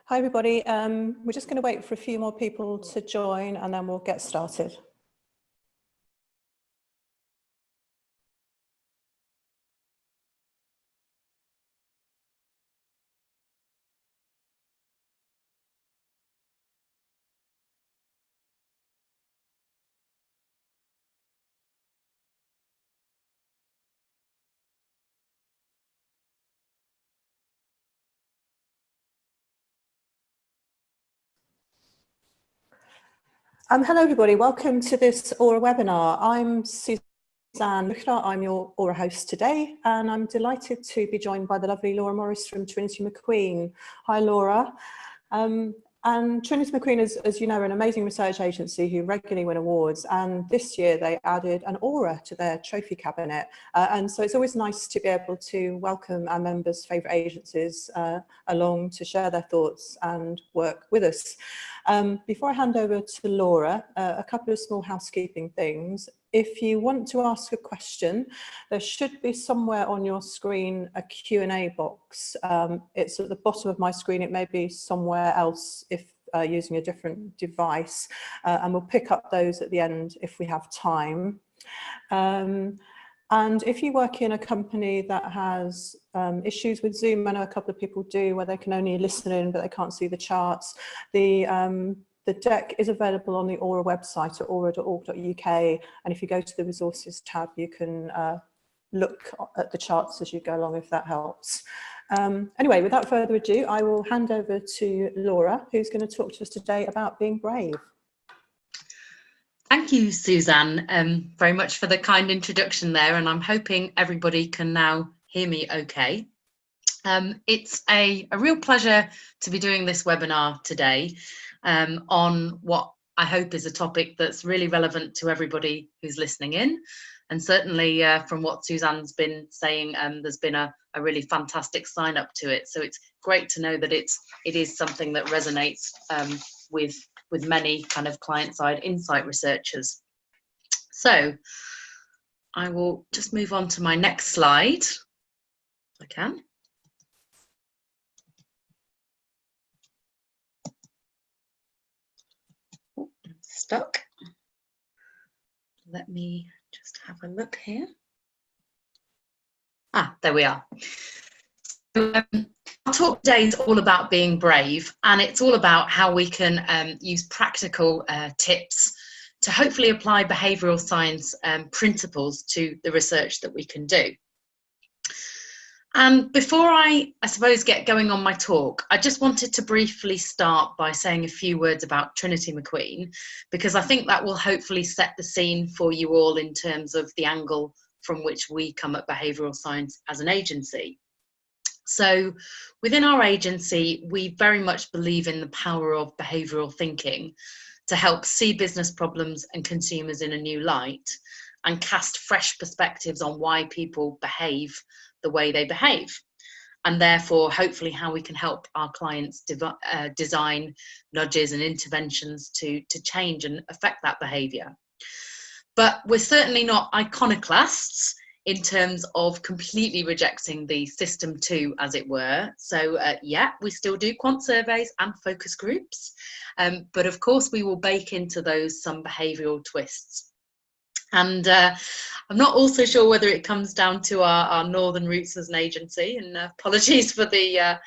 Hi everybody, we're just going to wait for a few more people to join and then we'll get started. Hello everybody, welcome to this Aura webinar. I'm Suzanne, I'm your Aura host today, and I'm delighted to be joined by the lovely Laura Morris from Trinity McQueen. Hi Laura. And Trinity McQueen is, as you know, an amazing research agency who regularly win awards, and this year they added an Aura to their trophy cabinet. And so it's always nice to be able to welcome our members' favourite agencies along to share their thoughts and work with us. Before I hand over to Laura, a couple of small housekeeping things. If you want to ask a question, there should be somewhere on your screen a Q&A box. It's at the bottom of my screen. It may be somewhere else if using a different device, and we'll pick up those at the end if we have time. And if you work in a company that has issues with Zoom, I know a couple of people do, where they can only listen in but they can't see the charts. The deck is available on the Aura website at aura.org.uk, and if you go to the resources tab, you can look at the charts as you go along, if that helps. Anyway, without further ado, I will hand over to Laura, who's going to talk to us today about being brave. Thank you, Suzanne, very much for the kind introduction there, and I'm hoping everybody can now hear me okay. It's a real pleasure to be doing this webinar today on what I hope is a topic that's really relevant to everybody who's listening in. And certainly from what Suzanne's been saying, there's been a really fantastic sign up to it. So it's great to know that it is something that resonates with many kind of client-side insight researchers. So I will just move on to my next slide, if I can. Oh, I'm stuck. Let me just have a look here. There we are. So, our talk today is all about being brave, and it's all about how we can use practical tips to hopefully apply behavioural science principles to the research that we can do. And before I suppose, get going on my talk, I just wanted to briefly start by saying a few words about Trinity McQueen, because I think that will hopefully set the scene for you all in terms of the angle from which we come at behavioural science as an agency. So within our agency, we very much believe in the power of behavioural thinking to help see business problems and consumers in a new light and cast fresh perspectives on why people behave the way they behave, and therefore hopefully how we can help our clients design nudges and interventions to change and affect that behaviour. But we're certainly not iconoclasts in terms of completely rejecting the system too, as it were. So yeah, we still do quant surveys and focus groups, but of course we will bake into those some behavioural twists. And I'm not also sure whether it comes down to our northern roots as an agency, and apologies for the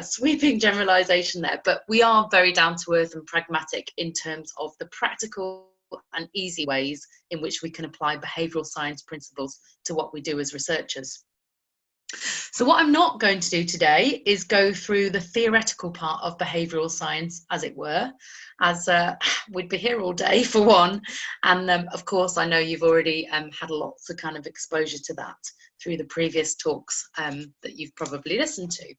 sweeping generalisation there, but we are very down to earth and pragmatic in terms of the practical and easy ways in which we can apply behavioural science principles to what we do as researchers. So what I'm not going to do today is go through the theoretical part of behavioural science, as it were, as we'd be here all day for one, and of course I know you've already had lots of kind of exposure to that through the previous talks that you've probably listened to.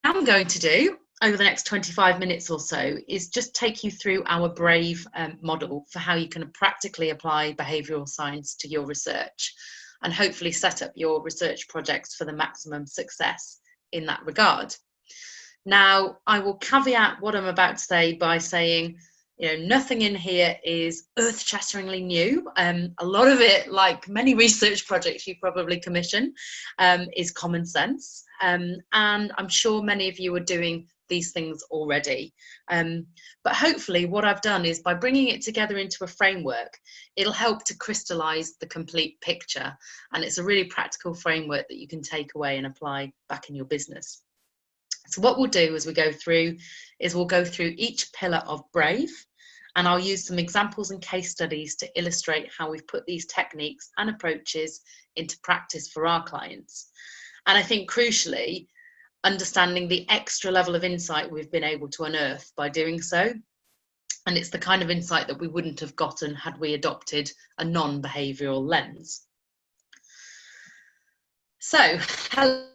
What I'm going to do over the next 25 minutes or so is just take you through our BRAVE model for how you can practically apply behavioural science to your research and hopefully set up your research projects for the maximum success in that regard. Now, I will caveat what I'm about to say by saying Nothing in here is earth-shatteringly new. A lot of it, like many research projects you probably commission, is common sense. And I'm sure many of you are doing these things already. But hopefully what I've done is, by bringing it together into a framework, it'll help to crystallize the complete picture. And it's a really practical framework that you can take away and apply back in your business. So what we'll do as we go through is we'll go through each pillar of BRAVE, and I'll use some examples and case studies to illustrate how we've put these techniques and approaches into practice for our clients. And I think crucially, understanding the extra level of insight we've been able to unearth by doing so. And it's the kind of insight that we wouldn't have gotten had we adopted a non-behavioural lens. So, hello.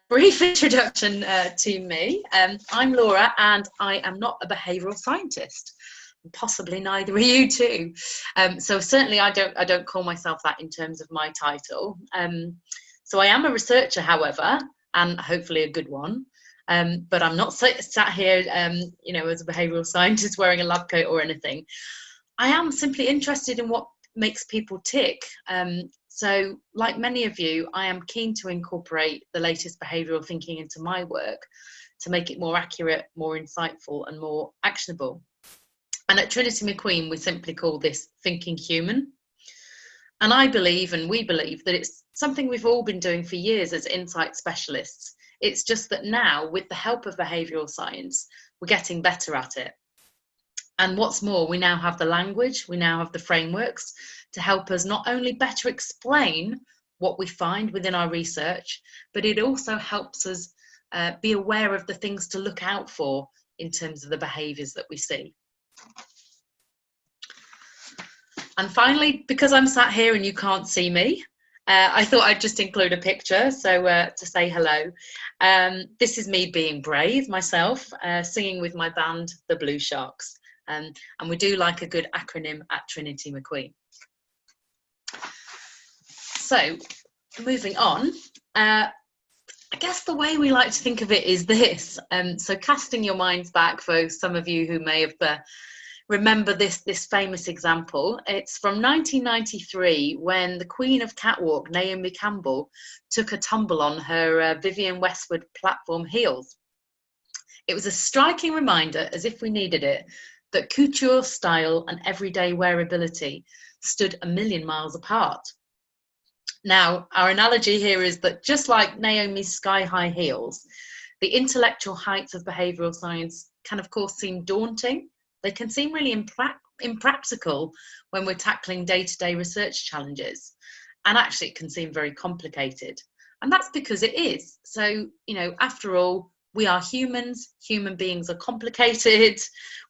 Brief introduction to me. I'm Laura, and I am not a behavioural scientist. Possibly neither are you too. So certainly I don't call myself that in terms of my title. So I am a researcher, however, and hopefully a good one. But I'm not sat here, as a behavioural scientist wearing a lab coat or anything. I am simply interested in what makes people tick. So like many of you, I am keen to incorporate the latest behavioural thinking into my work to make it more accurate, more insightful, and more actionable. And at Trinity McQueen, we simply call this thinking human. And I believe, and we believe, that it's something we've all been doing for years as insight specialists. It's just that now, with the help of behavioural science, we're getting better at it. And what's more, we now have the language, we now have the frameworks to help us not only better explain what we find within our research, but it also helps us be aware of the things to look out for in terms of the behaviours that we see. And finally, because I'm sat here and you can't see me, I thought I'd just include a picture, so to say hello. This is me being brave myself, singing with my band, the Blue Sharks. And we do like a good acronym at Trinity McQueen. So, moving on, I guess the way we like to think of it is this. So casting your minds back, for some of you who may have remember this famous example. It's from 1993, when the Queen of Catwalk, Naomi Campbell, took a tumble on her Vivienne Westwood platform heels. It was a striking reminder, as if we needed it, that couture, style, and everyday wearability stood a million miles apart. Now, our analogy here is that just like Naomi's sky-high heels, the intellectual heights of behavioural science can, of course, seem daunting. They can seem really impractical when we're tackling day-to-day research challenges. And actually, it can seem very complicated. And that's because it is. So, after all, we are humans. Human beings are complicated.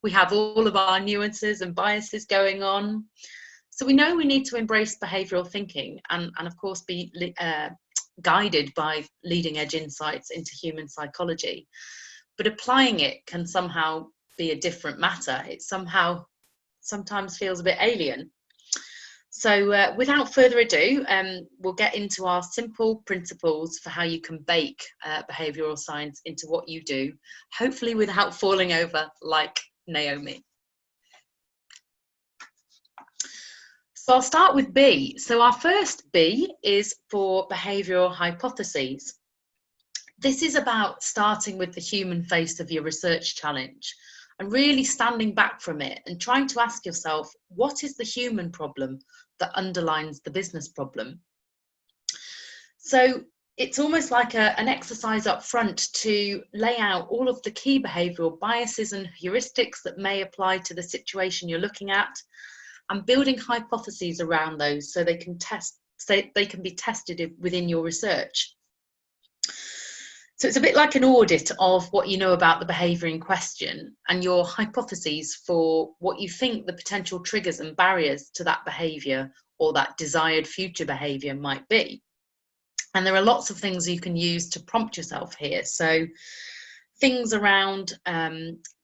We have all of our nuances and biases going on. So we know we need to embrace behavioural thinking and of course, be guided by leading edge insights into human psychology. But applying it can somehow be a different matter. It sometimes feels a bit alien. So without further ado, we'll get into our simple principles for how you can bake behavioural science into what you do, hopefully without falling over like Naomi. So I'll start with B. So our first B is for behavioural hypotheses. This is about starting with the human face of your research challenge and really standing back from it and trying to ask yourself, what is the human problem that underlines the business problem? So it's almost like an exercise up front to lay out all of the key behavioural biases and heuristics that may apply to the situation you're looking at, and building hypotheses around those so they can be tested within your research. So it's a bit like an audit of what you know about the behaviour in question and your hypotheses for what you think the potential triggers and barriers to that behaviour or that desired future behaviour might be. And there are lots of things you can use to prompt yourself here. So things around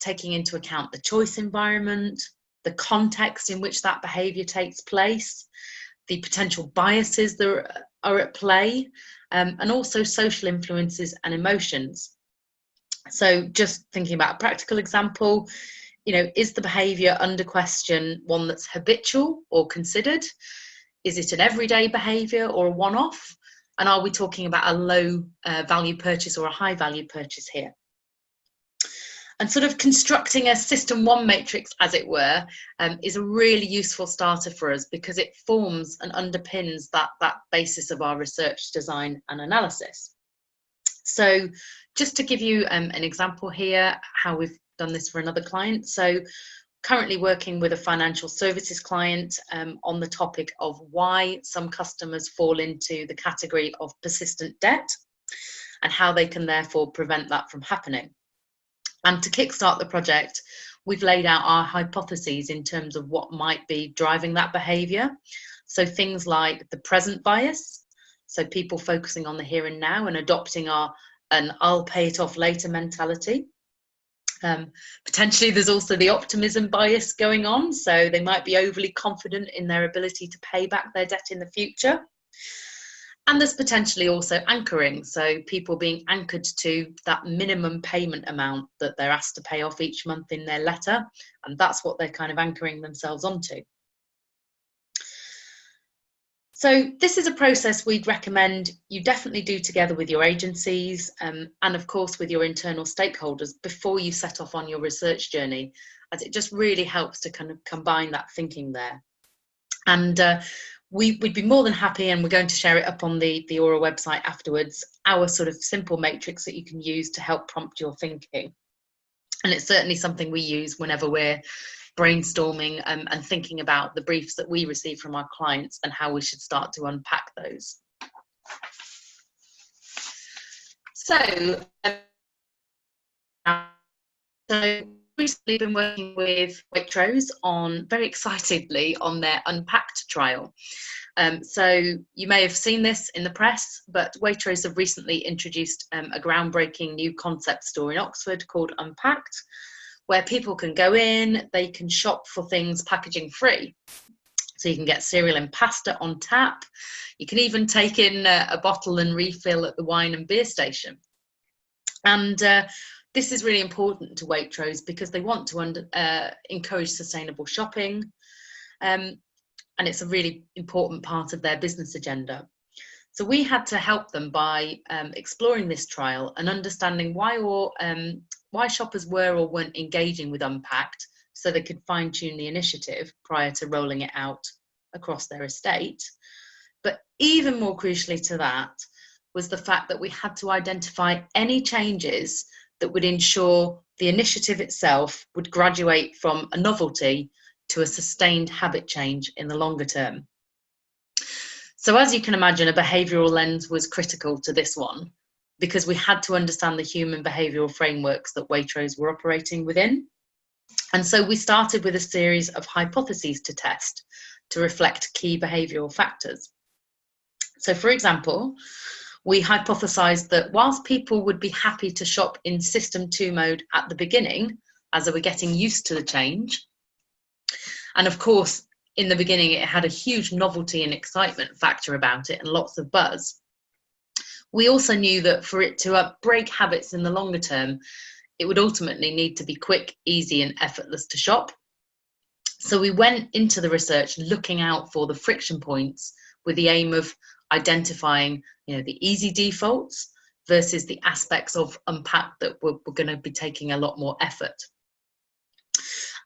taking into account the choice environment, the context in which that behaviour takes place, the potential biases that are at play, and also social influences and emotions. So just thinking about a practical example, is the behaviour under question one that's habitual or considered? Is it an everyday behaviour or a one-off? And are we talking about a low value purchase or a high value purchase here? And sort of constructing a system one matrix, as it were, is a really useful starter for us, because it forms and underpins that basis of our research, design and analysis. So just to give you an example here, how we've done this for another client. So currently working with a financial services client on the topic of why some customers fall into the category of persistent debt and how they can therefore prevent that from happening. And to kickstart the project, we've laid out our hypotheses in terms of what might be driving that behaviour. So things like the present bias, so people focusing on the here and now and adopting an I'll pay it off later mentality. Potentially there's also the optimism bias going on, so they might be overly confident in their ability to pay back their debt in the future. And there's potentially also anchoring, so people being anchored to that minimum payment amount that they're asked to pay off each month in their letter, and that's what they're kind of anchoring themselves onto. So this is a process we'd recommend you definitely do together with your agencies and of course with your internal stakeholders before you set off on your research journey, as it just really helps to kind of combine that thinking there. And we'd be more than happy, and we're going to share it up on the Aura website afterwards, our sort of simple matrix that you can use to help prompt your thinking. And it's certainly something we use whenever we're brainstorming and thinking about the briefs that we receive from our clients and how we should start to unpack those. So recently been working with Waitrose very excitedly on their Unpacked trial. So you may have seen this in the press, but Waitrose have recently introduced a groundbreaking new concept store in Oxford called Unpacked, where people can go in, they can shop for things packaging free. So you can get cereal and pasta on tap. You can even take in a bottle and refill at the wine and beer station. And this is really important to Waitrose because they want to encourage sustainable shopping. And it's a really important part of their business agenda. So we had to help them by exploring this trial and understanding why shoppers were or weren't engaging with Unpacked, so they could fine-tune the initiative prior to rolling it out across their estate. But even more crucially to that was the fact that we had to identify any changes that would ensure the initiative itself would graduate from a novelty to a sustained habit change in the longer term. So as you can imagine, a behavioural lens was critical to this one, because we had to understand the human behavioural frameworks that Waitrose were operating within. And so we started with a series of hypotheses to test to reflect key behavioural factors. So for example, we hypothesised that whilst people would be happy to shop in System 2 mode at the beginning, as they were getting used to the change, and of course, in the beginning, it had a huge novelty and excitement factor about it and lots of buzz. We also knew that for it to break habits in the longer term, it would ultimately need to be quick, easy and effortless to shop. So we went into the research looking out for the friction points with the aim of identifying, the easy defaults versus the aspects of Unpacked that were going to be taking a lot more effort.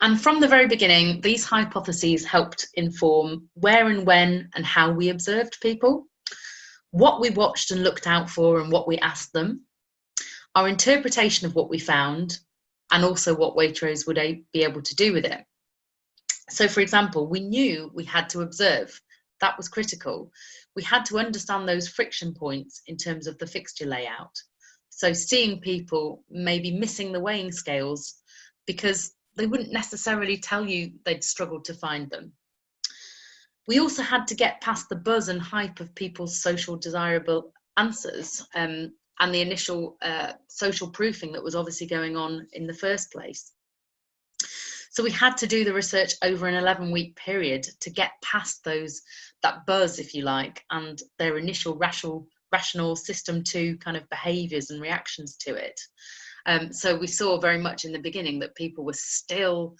And from the very beginning, these hypotheses helped inform where and when and how we observed people, what we watched and looked out for and what we asked them, our interpretation of what we found, and also what Waitrose would be able to do with it. So for example, we knew we had to observe. That was critical. We had to understand those friction points in terms of the fixture layout. So seeing people maybe missing the weighing scales because they wouldn't necessarily tell you they'd struggled to find them. We also had to get past the buzz and hype of people's social desirable answers and the initial social proofing that was obviously going on in the first place. So we had to do the research over an 11-week period to get past that buzz, if you like, and their initial rational System 2 kind of behaviours and reactions to it. So we saw very much in the beginning that people were still,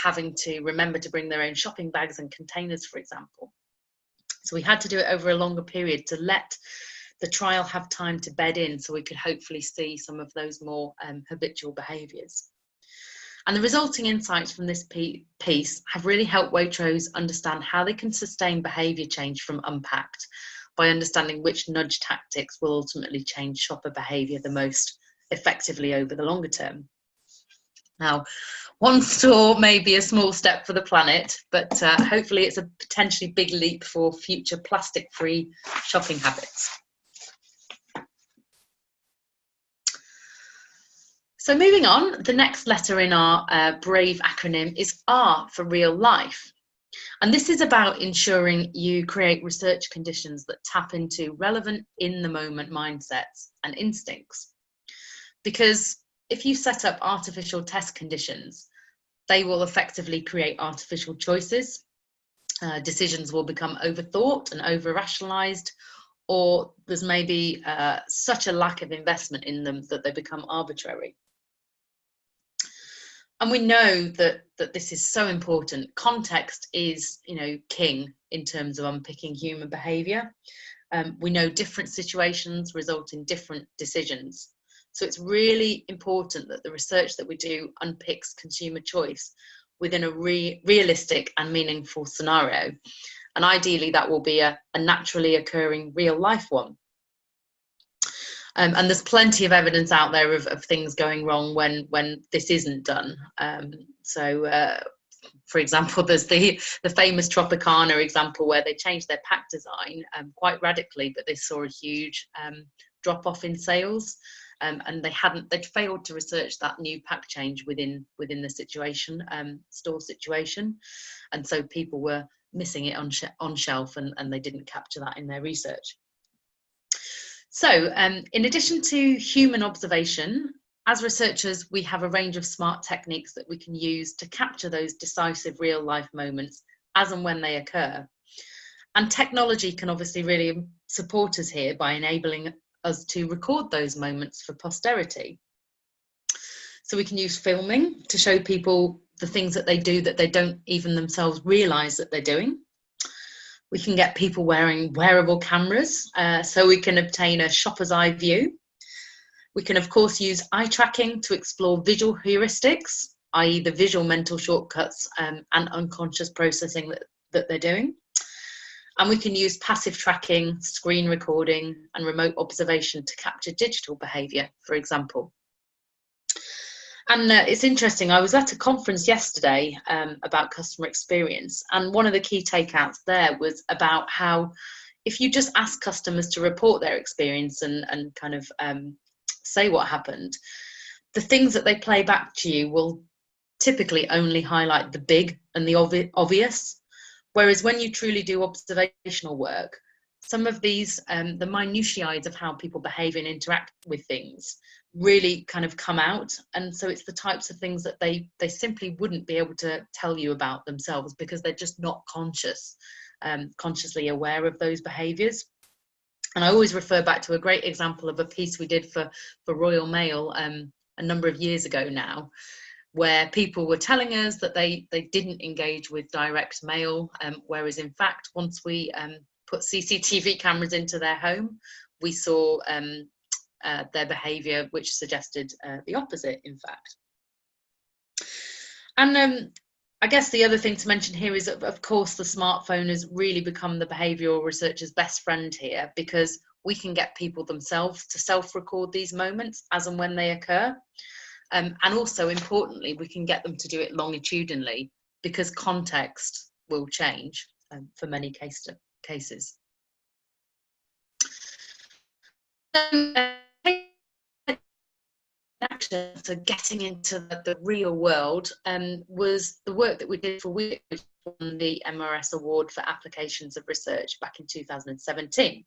having to remember to bring their own shopping bags and containers, for example. So we had to do it over a longer period to let the trial have time to bed in, so we could hopefully see some of those more habitual behaviours. And the resulting insights from this piece have really helped Waitrose understand how they can sustain behaviour change from Unpacked by understanding which nudge tactics will ultimately change shopper behaviour the most effectively over the longer term. Now, one store may be a small step for the planet, but hopefully it's a potentially big leap for future plastic-free shopping habits. So moving on, the next letter in our BRAVE acronym is R for real life. And this is about ensuring you create research conditions that tap into relevant in-the-moment mindsets and instincts. Because if you set up artificial test conditions, they will effectively create artificial choices. Decisions will become overthought and over-rationalized, or there's maybe such a lack of investment in them that they become arbitrary. And we know that this is so important. Context is, king in terms of unpicking human behaviour. We know different situations result in different decisions. So it's really important that the research that we do unpicks consumer choice within a realistic and meaningful scenario. And ideally that will be a naturally occurring real life one. And there's plenty of evidence out there of things going wrong when this isn't done. For example, there's the famous Tropicana example where they changed their pack design quite radically, but they saw a huge drop off in sales. And they'd failed to research that new pack change within the situation, store situation. And so people were missing it on shelf and they didn't capture that in their research. So in addition to human observation, as researchers, we have a range of smart techniques that we can use to capture those decisive real life moments as and when they occur. And technology can obviously really support us here by enabling us to record those moments for posterity. So we can use filming to show people the things that they do that they don't even themselves realise that they're doing. We can get people wearing wearable cameras, so we can obtain a shopper's eye view. We can, of course, use eye tracking to explore visual heuristics, i.e. the visual mental shortcuts and unconscious processing that they're doing. And we can use passive tracking, screen recording, and remote observation to capture digital behaviour, for example. And it's interesting, I was at a conference yesterday about customer experience, and one of the key takeouts there was about how if you just ask customers to report their experience and kind of say what happened, the things that they play back to you will typically only highlight the big and the obvious. Whereas when you truly do observational work, some of these, the minutiae of how people behave and interact with things really kind of come out. And so it's the types of things that they simply wouldn't be able to tell you about themselves because they're just not consciously aware of those behaviours. And I always refer back to a great example of a piece we did for Royal Mail a number of years ago now, where people were telling us that they didn't engage with direct mail, whereas in fact, once we put CCTV cameras into their home, we saw their behaviour, which suggested the opposite, in fact. And I guess the other thing to mention here is that, of course, the smartphone has really become the behavioural researcher's best friend here, because we can get people themselves to self-record these moments as and when they occur. And also, importantly, we can get them to do it longitudinally because context will change for many cases. So getting into the real world was the work that we did for Weetabix, which won the MRS Award for Applications of Research back in 2017.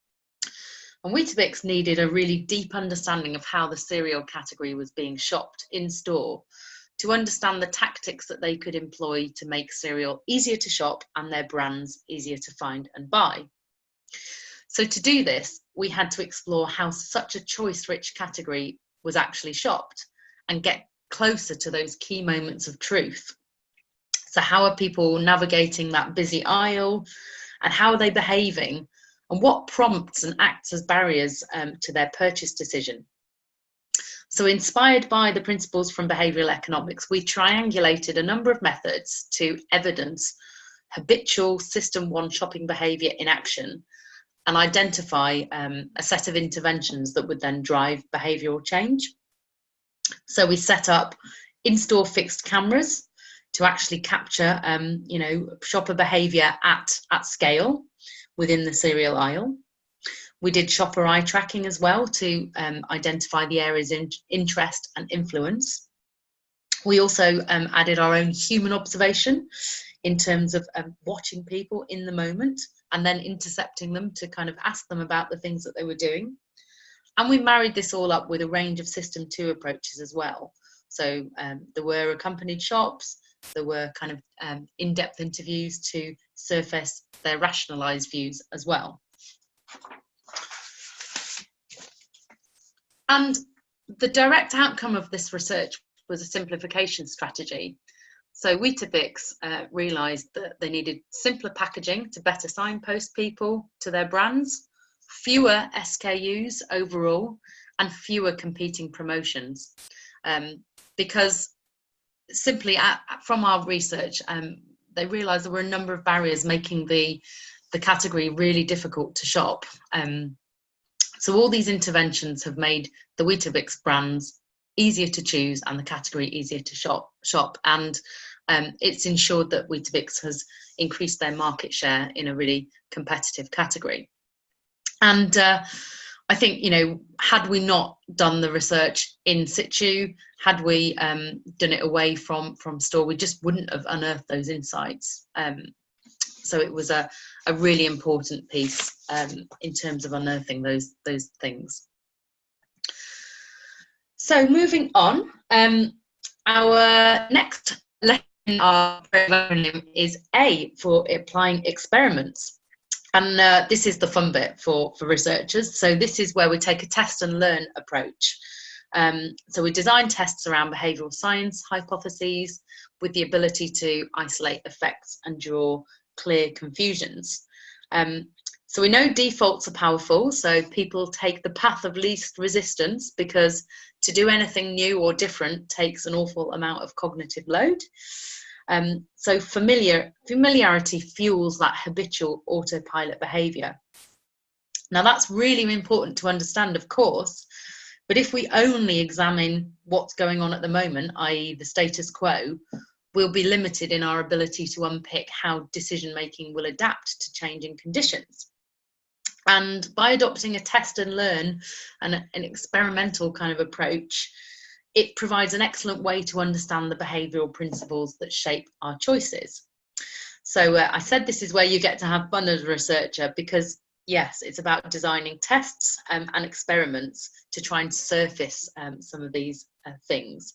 And Weetabix needed a really deep understanding of how the cereal category was being shopped in store to understand the tactics that they could employ to make cereal easier to shop and their brands easier to find and buy. So to do this, we had to explore how such a choice-rich category was actually shopped, and get closer to those key moments of truth. So how are people navigating that busy aisle, and how are they behaving, and what prompts and acts as barriers to their purchase decision? So inspired by the principles from behavioural economics, we triangulated a number of methods to evidence habitual System 1 shopping behaviour in action, and identify a set of interventions that would then drive behavioural change. So we set up in-store fixed cameras to actually capture, shopper behaviour at scale within the cereal aisle. We did shopper eye tracking as well to identify the areas in interest and influence. We also added our own human observation in terms of watching people in the moment and then intercepting them to kind of ask them about the things that they were doing. And we married this all up with a range of System 2 approaches as well. So there were accompanied shops, there were kind of in-depth interviews to surface their rationalised views as well. And the direct outcome of this research was a simplification strategy. So Weetabix realised that they needed simpler packaging to better signpost people to their brands, fewer SKUs overall, and fewer competing promotions. Because simply from our research, they realised there were a number of barriers making the category really difficult to shop. So all these interventions have made the Weetabix brands easier to choose and the category easier to shop. And it's ensured that Weetabix has increased their market share in a really competitive category. And I think, had we not done the research in situ, had we done it away from store, we just wouldn't have unearthed those insights. So it was a really important piece in terms of unearthing those things. So moving on, our next lesson in our program is A for applying experiments. And this is the fun bit for researchers. So this is where we take a test and learn approach. So we design tests around behavioural science hypotheses with the ability to isolate effects and draw clear confusions. So we know defaults are powerful, so people take the path of least resistance because to do anything new or different takes an awful amount of cognitive load. So familiarity fuels that habitual autopilot behaviour. Now that's really important to understand, of course, but if we only examine what's going on at the moment, i.e. the status quo, we'll be limited in our ability to unpick how decision-making will adapt to changing conditions. And by adopting a test and learn and an experimental kind of approach, it provides an excellent way to understand the behavioural principles that shape our choices. So I said this is where you get to have fun as a researcher because, yes, it's about designing tests and experiments to try and surface some of these things.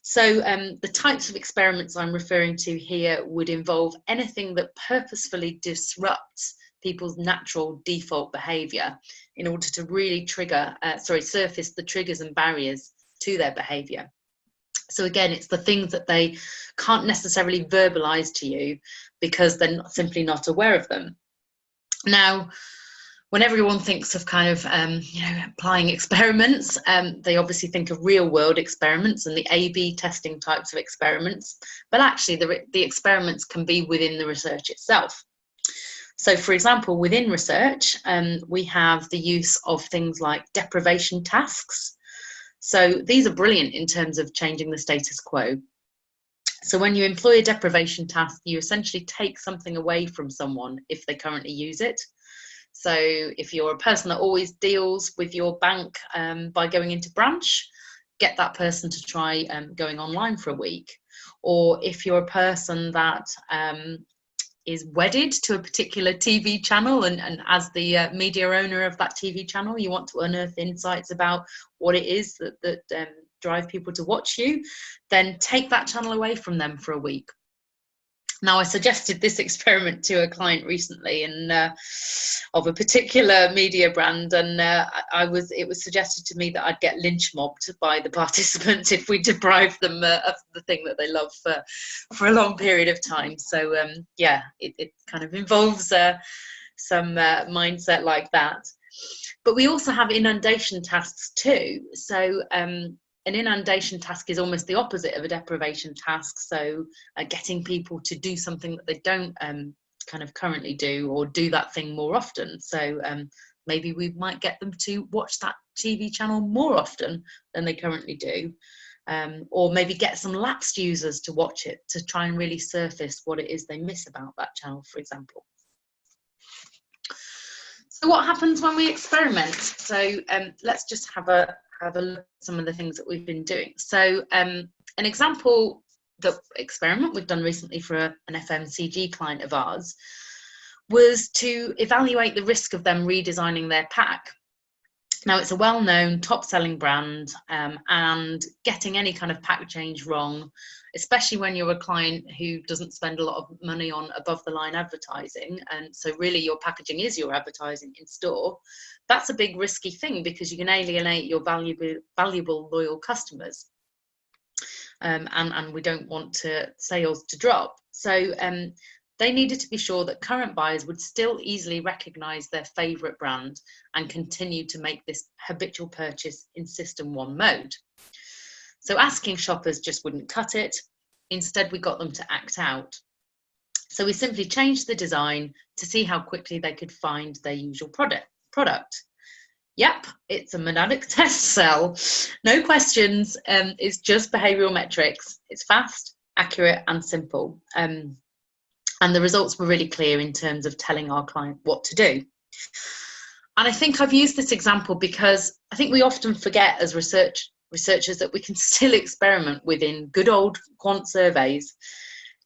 So the types of experiments I'm referring to here would involve anything that purposefully disrupts people's natural default behaviour in order to really surface the triggers and barriers to their behaviour. So again, it's the things that they can't necessarily verbalise to you because they're simply not aware of them. Now, when everyone thinks of kind of applying experiments, they obviously think of real world experiments and the A/B testing types of experiments, but actually the experiments can be within the research itself. So for example, within research, we have the use of things like deprivation tasks. So these are brilliant in terms of changing the status quo. So when you employ a deprivation task, you essentially take something away from someone if they currently use it. So if you're a person that always deals with your bank by going into branch, get that person to try going online for a week. Or if you're a person that is wedded to a particular TV channel and as the media owner of that TV channel, you want to unearth insights about what it is that drive people to watch you, then take that channel away from them for a week. Now, I suggested this experiment to a client recently, and of a particular media brand, and it was suggested to me that I'd get lynch mobbed by the participants if we deprived them of the thing that they love for a long period of time. So yeah, it kind of involves some mindset like that. But we also have inundation tasks too. So an inundation task is almost the opposite of a deprivation task. So getting people to do something that they don't kind of currently do, or do that thing more often. So maybe we might get them to watch that TV channel more often than they currently do. Or maybe get some lapsed users to watch it to try and really surface what it is they miss about that channel, for example. So what happens when we experiment? So let's just have a look at some of the things that we've been doing. So an example, the experiment we've done recently for an FMCG client of ours was to evaluate the risk of them redesigning their pack. Now, it's a well-known top-selling brand, and getting any kind of pack change wrong, especially when you're a client who doesn't spend a lot of money on above-the-line advertising, and so really your packaging is your advertising in store, that's a big risky thing, because you can alienate your valuable loyal customers, and we don't want sales to drop. So they needed to be sure that current buyers would still easily recognise their favourite brand and continue to make this habitual purchase in System 1 mode. So asking shoppers just wouldn't cut it. Instead, we got them to act out. So we simply changed the design to see how quickly they could find their usual product. Yep, it's a monadic test cell. No questions. It's just behavioural metrics. It's fast, accurate and simple. And the results were really clear in terms of telling our client what to do. And I think I've used this example because I think we often forget as researchers that we can still experiment within good old quant surveys.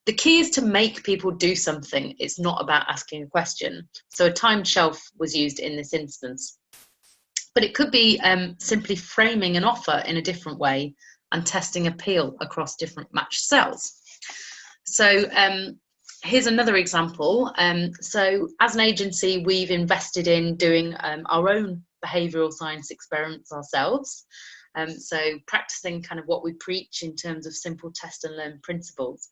The key is to make people do something. It's not about asking a question. So a timed shelf was used in this instance. But it could be simply framing an offer in a different way and testing appeal across different matched cells. So here's another example. So as an agency, we've invested in doing our own behavioural science experiments ourselves. So practicing kind of what we preach in terms of simple test and learn principles.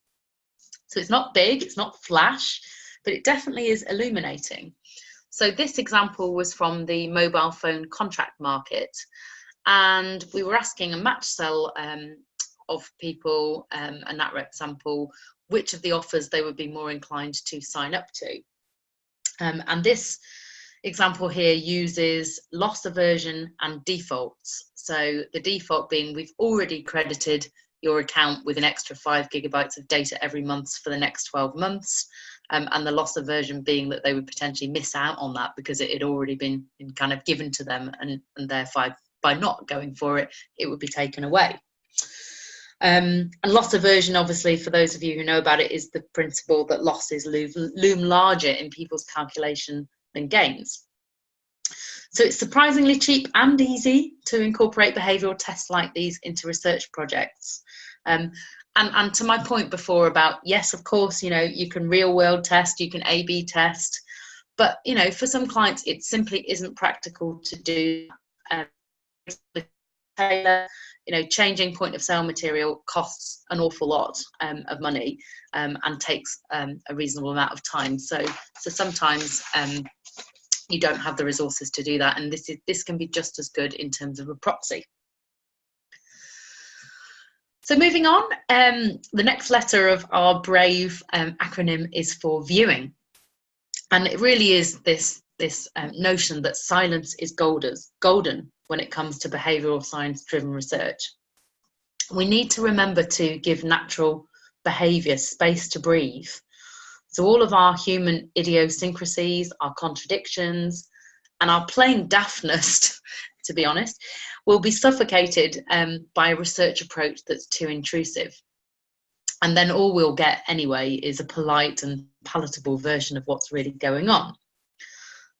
So it's not big, it's not flash, but it definitely is illuminating. So this example was from the mobile phone contract market. And we were asking a match cell of people, and that example, which of the offers they would be more inclined to sign up to. And this example here uses loss aversion and defaults. So the default being we've already credited your account with an extra 5 gigabytes of data every month for the next 12 months. And the loss aversion being that they would potentially miss out on that because it had already been kind of given to them, and therefore by not going for it, it would be taken away. And loss aversion, obviously, for those of you who know about it, is the principle that losses loom larger in people's calculation than gains. So it's surprisingly cheap and easy to incorporate behavioural tests like these into research projects. And to my point before about, yes, of course, you know, you can real world test, you can A/B test, but, you know, for some clients, it simply isn't practical to do. You know, changing point of sale material costs an awful lot of money and takes a reasonable amount of time. So sometimes you don't have the resources to do that, and this can be just as good in terms of a proxy. So moving on, the next letter of our brave acronym is for viewing, and it really is this notion that silence is golden when it comes to behavioural science-driven research. We need to remember to give natural behaviour space to breathe. So all of our human idiosyncrasies, our contradictions, and our plain daftness, to be honest, will be suffocated by a research approach that's too intrusive. And then all we'll get anyway is a polite and palatable version of what's really going on.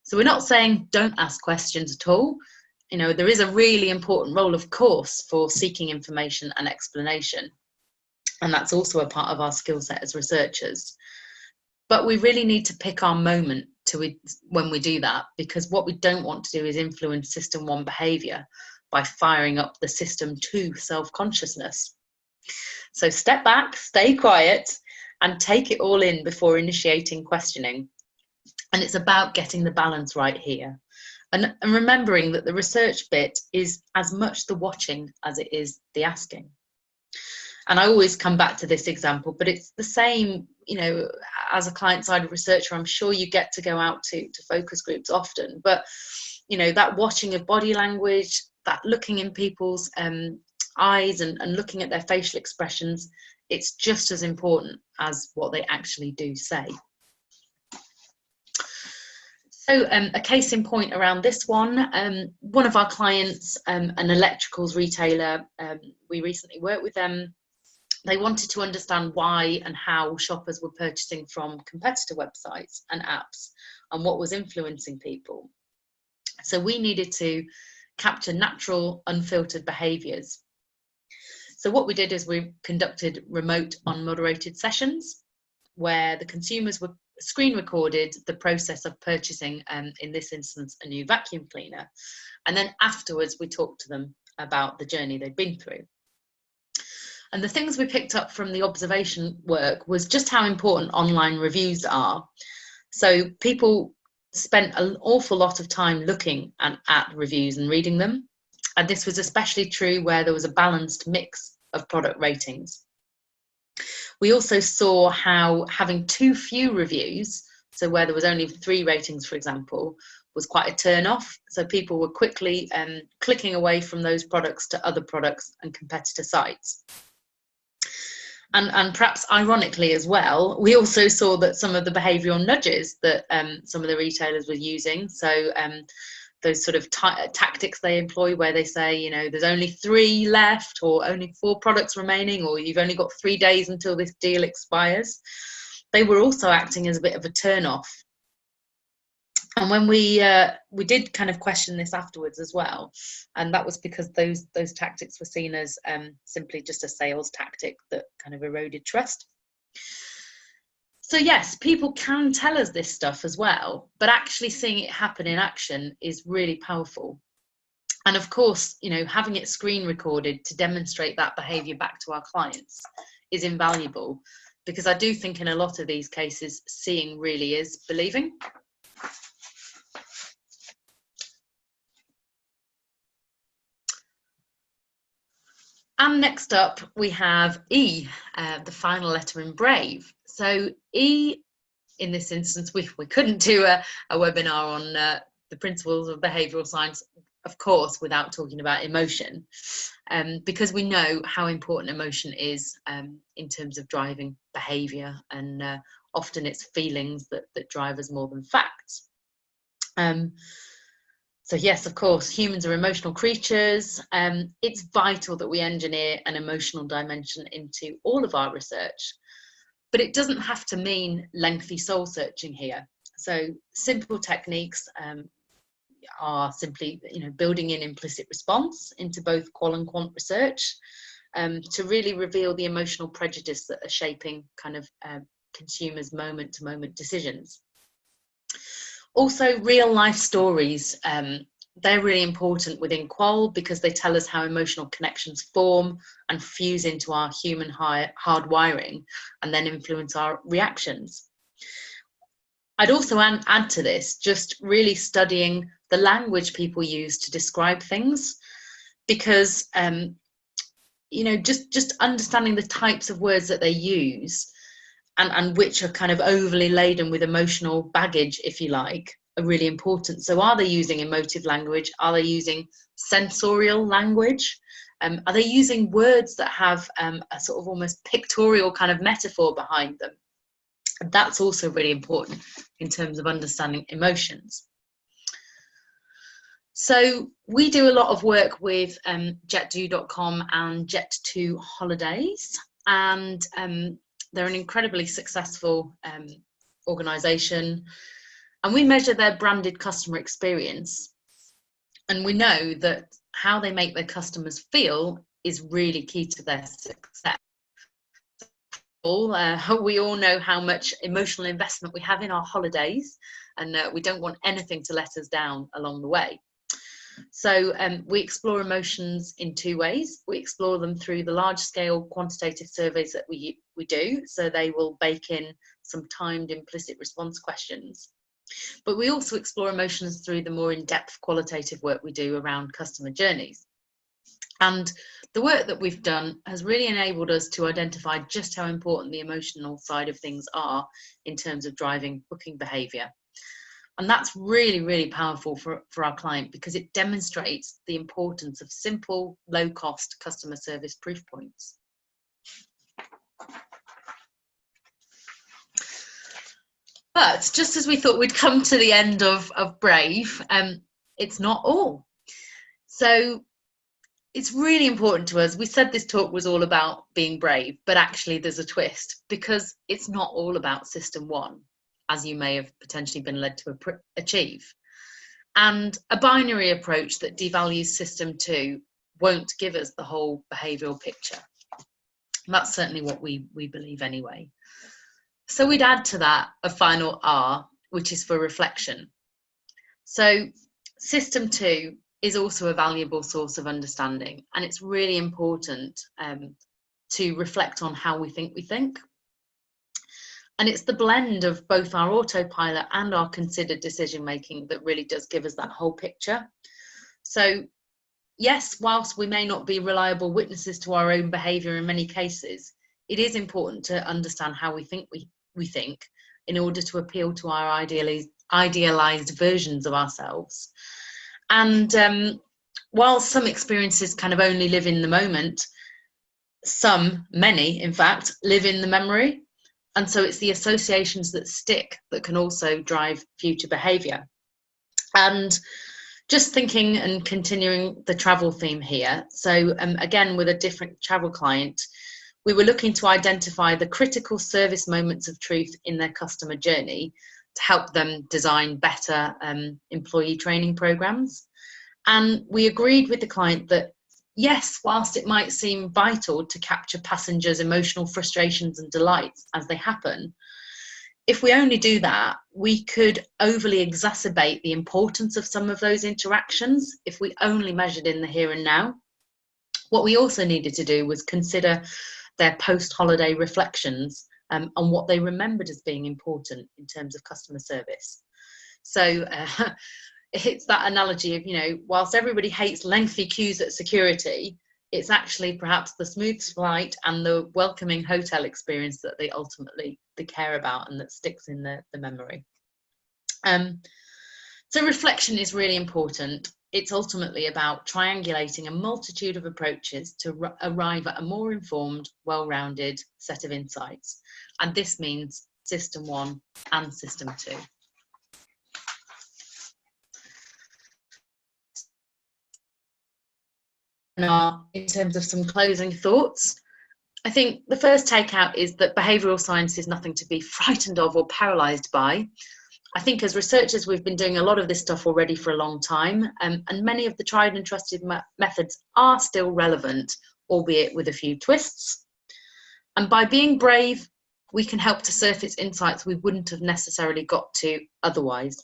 So we're not saying don't ask questions at all. You know, there is a really important role, of course, for seeking information and explanation. And that's also a part of our skill set as researchers. But we really need to pick our moment when we do that, because what we don't want to do is influence system 1 behaviour by firing up the system 2 self-consciousness. So step back, stay quiet, and take it all in before initiating questioning. And it's about getting the balance right here. And remembering that the research bit is as much the watching as it is the asking. And I always come back to this example, but it's the same, you know, as a client-side researcher. I'm sure you get to go out to focus groups often, but, you know, that watching of body language, that looking in people's eyes and looking at their facial expressions, it's just as important as what they actually do say. So a case in point around this one of our clients, an electricals retailer, we recently worked with them. They wanted to understand why and how shoppers were purchasing from competitor websites and apps and what was influencing people. So we needed to capture natural, unfiltered behaviours. So what we did is we conducted remote unmoderated sessions where the consumers were screen recorded the process of purchasing, in this instance, a new vacuum cleaner. And then afterwards, we talked to them about the journey they'd been through. And the things we picked up from the observation work was just how important online reviews are. So people spent an awful lot of time looking at reviews and reading them. And this was especially true where there was a balanced mix of product ratings. We also saw how having too few reviews, so where there was only 3 ratings, for example, was quite a turn off. So people were quickly clicking away from those products to other products and competitor sites. And perhaps ironically as well, we also saw that some of the behavioural nudges that some of the retailers were using, so those sort of tactics they employ where they say, you know, there's only 3 left or only 4 products remaining, or you've only got 3 days until this deal expires. They were also acting as a bit of a turn off. And when we did kind of question this afterwards as well, and that was because those tactics were seen as simply just a sales tactic that kind of eroded trust. So yes, people can tell us this stuff as well, but actually seeing it happen in action is really powerful. And of course, you know, having it screen recorded to demonstrate that behaviour back to our clients is invaluable, because I do think in a lot of these cases, seeing really is believing. And next up, we have E, the final letter in BRAVE. So E, in this instance, we couldn't do a webinar on the principles of behavioural science, of course, without talking about emotion, because we know how important emotion is in terms of driving behaviour, and often it's feelings that drive us more than facts. So yes, of course, humans are emotional creatures. It's vital that we engineer an emotional dimension into all of our research, but it doesn't have to mean lengthy soul searching here. So simple techniques are simply, you know, building in implicit response into both qual and quant research to really reveal the emotional prejudice that are shaping kind of consumers' moment-to-moment decisions. Also, real life stories, they're really important within qual because they tell us how emotional connections form and fuse into our human hardwiring and then influence our reactions. I'd also add to this, just really studying the language people use to describe things, because, you know, just understanding the types of words that they use and which are kind of overly laden with emotional baggage, if you like, are really important. So are they using emotive language? Are they using sensorial language? Are they using words that have a sort of almost pictorial kind of metaphor behind them? And that's also really important in terms of understanding emotions. So we do a lot of work with jet2.com and Jet2 Holidays, and they're an incredibly successful organisation, and we measure their branded customer experience. And we know that how they make their customers feel is really key to their success. We all know how much emotional investment we have in our holidays, and we don't want anything to let us down along the way. So we explore emotions in two ways. We explore them through the large-scale quantitative surveys that we do, so they will bake in some timed implicit response questions. But we also explore emotions through the more in-depth qualitative work we do around customer journeys. And the work that we've done has really enabled us to identify just how important the emotional side of things are in terms of driving booking behaviour. And that's really, really powerful for our client, because it demonstrates the importance of simple, low-cost customer service proof points. But just as we thought we'd come to the end of Brave, it's not all. So it's really important to us. We said this talk was all about being brave, but actually there's a twist, because it's not all about System 1, as you may have potentially been led to achieve. And a binary approach that devalues System 2 won't give us the whole behavioural picture. That's certainly what we believe anyway. So we'd add to that a final R, which is for reflection. So System 2 is also a valuable source of understanding, and it's really important to reflect on how we think. And it's the blend of both our autopilot and our considered decision making that really does give us that whole picture. So yes, whilst we may not be reliable witnesses to our own behaviour in many cases, it is important to understand how we think in order to appeal to our idealised versions of ourselves. And while some experiences kind of only live in the moment, many in fact, live in the memory. And so it's the associations that stick that can also drive future behaviour. And just thinking and continuing the travel theme here. So again, with a different travel client, we were looking to identify the critical service moments of truth in their customer journey to help them design better employee training programs. And we agreed with the client that, yes, whilst it might seem vital to capture passengers' emotional frustrations and delights as they happen, if we only do that, we could overly exacerbate the importance of some of those interactions if we only measured in the here and now. What we also needed to do was consider their post-holiday reflections on what they remembered as being important in terms of customer service. So it's that analogy of, whilst everybody hates lengthy queues at security, it's actually perhaps the smooth flight and the welcoming hotel experience that they ultimately care about and that sticks in the memory. So reflection is really important. It's ultimately about triangulating a multitude of approaches to arrive at a more informed, well-rounded set of insights. And this means System 1 and System 2. Now, in terms of some closing thoughts, I think the first takeout is that behavioural science is nothing to be frightened of or paralysed by. I think as researchers, we've been doing a lot of this stuff already for a long time, and many of the tried and trusted methods are still relevant, albeit with a few twists. And by being brave, we can help to surface insights we wouldn't have necessarily got to otherwise.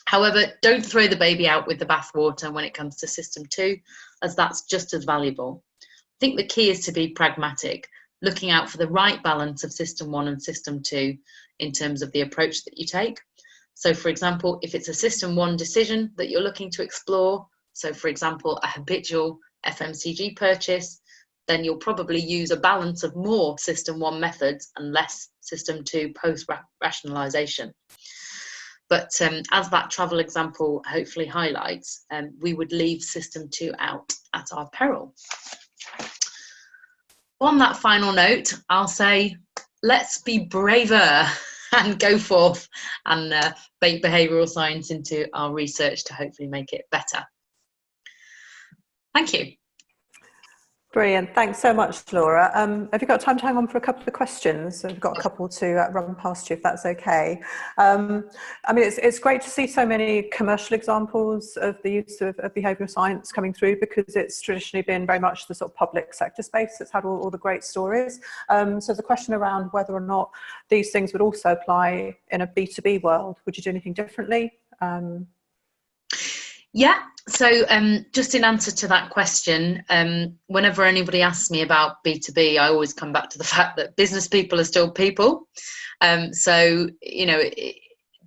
However, don't throw the baby out with the bathwater when it comes to System 2, as that's just as valuable. I think the key is to be pragmatic, looking out for the right balance of System 1 and System 2 in terms of the approach that you take. So, for example, if it's a System 1 decision that you're looking to explore, so for example, a habitual FMCG purchase, then you'll probably use a balance of more System 1 methods and less System 2 post-rationalisation. But as that travel example hopefully highlights, we would leave System 2 out at our peril. On that final note, I'll say, let's be braver and go forth and bake behavioural science into our research to hopefully make it better. Thank you. Brilliant. Thanks so much, Laura. Have you got time to hang on for a couple of questions? We've got a couple to run past you, if that's okay. I mean, it's great to see so many commercial examples of the use of behavioural science coming through, because it's traditionally been very much the sort of public sector space that's had all the great stories. So the question around whether or not these things would also apply in a B2B world. Would you do anything differently? Yeah, so just in answer to that question, whenever anybody asks me about B2B, I always come back to the fact that business people are still people. So,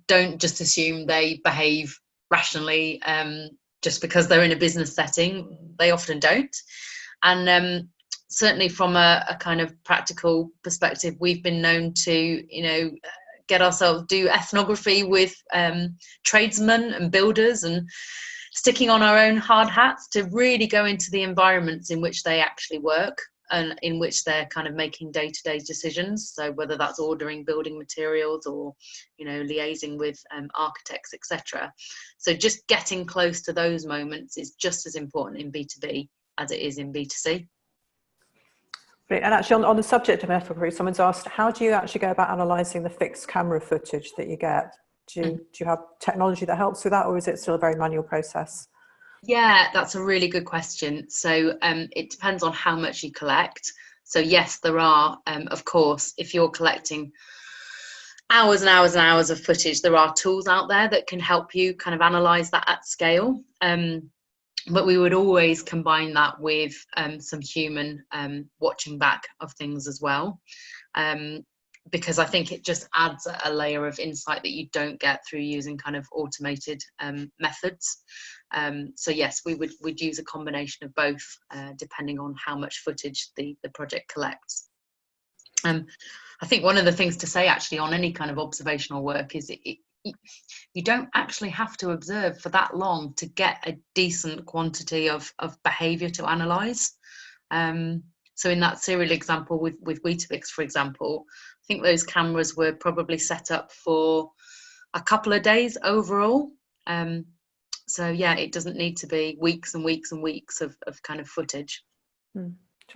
don't just assume they behave rationally just because they're in a business setting. They often don't. And certainly from a kind of practical perspective, we've been known to, do ethnography with tradesmen and builders, and sticking on our own hard hats to really go into the environments in which they actually work and in which they're kind of making day-to-day decisions. So whether that's ordering building materials or, liaising with architects, etc. So just getting close to those moments is just as important in B2B as it is in B2C. And actually on the subject of ethnography, someone's asked, how do you actually go about analysing the fixed camera footage that you get? Do you have technology that helps with that, or is it still a very manual process? Yeah, that's a really good question. So it depends on how much you collect. So yes, there are, of course, if you're collecting hours and hours and hours of footage, there are tools out there that can help you kind of analyse that at scale. But we would always combine that with some human watching back of things as well. Because I think it just adds a layer of insight that you don't get through using kind of automated methods. So yes, we'd use a combination of both, depending on how much footage the project collects. I think one of the things to say actually on any kind of observational work is you don't actually have to observe for that long to get a decent quantity of behaviour to analyse. So in that serial example with Weetabix, for example, I think those cameras were probably set up for a couple of days overall. So yeah, it doesn't need to be weeks and weeks and weeks of kind of footage.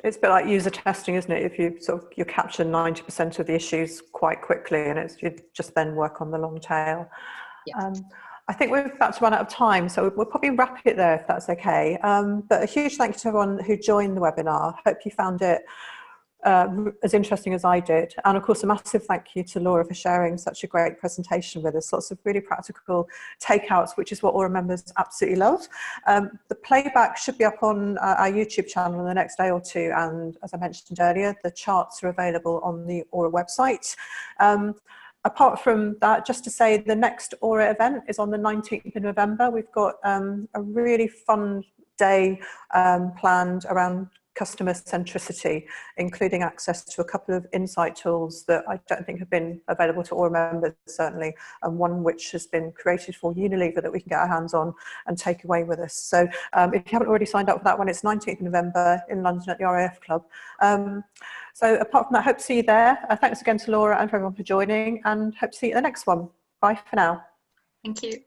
It's a bit like user testing, isn't it? If you capture 90% of the issues quite quickly, and you just then work on the long tail. Yeah. I think we're about to run out of time, so we'll probably wrap it there if that's okay. But a huge thank you to everyone who joined the webinar. Hope you found it as interesting as I did. And of course, a massive thank you to Laura for sharing such a great presentation with us. Lots of really practical takeouts, which is what Aura members absolutely love. The playback should be up on our YouTube channel in the next day or two. And as I mentioned earlier, the charts are available on the Aura website. Apart from that, just to say the next Aura event is on the 19th of November. We've got a really fun day planned around customer centricity, including access to a couple of insight tools that I don't think have been available to all members, certainly, and one which has been created for Unilever that we can get our hands on and take away with us. So if you haven't already signed up for that one, it's 19th of November in London at the RAF Club. So apart from that, hope to see you there. Thanks again to Laura and for everyone for joining, and hope to see you at the next one. Bye for now. Thank you.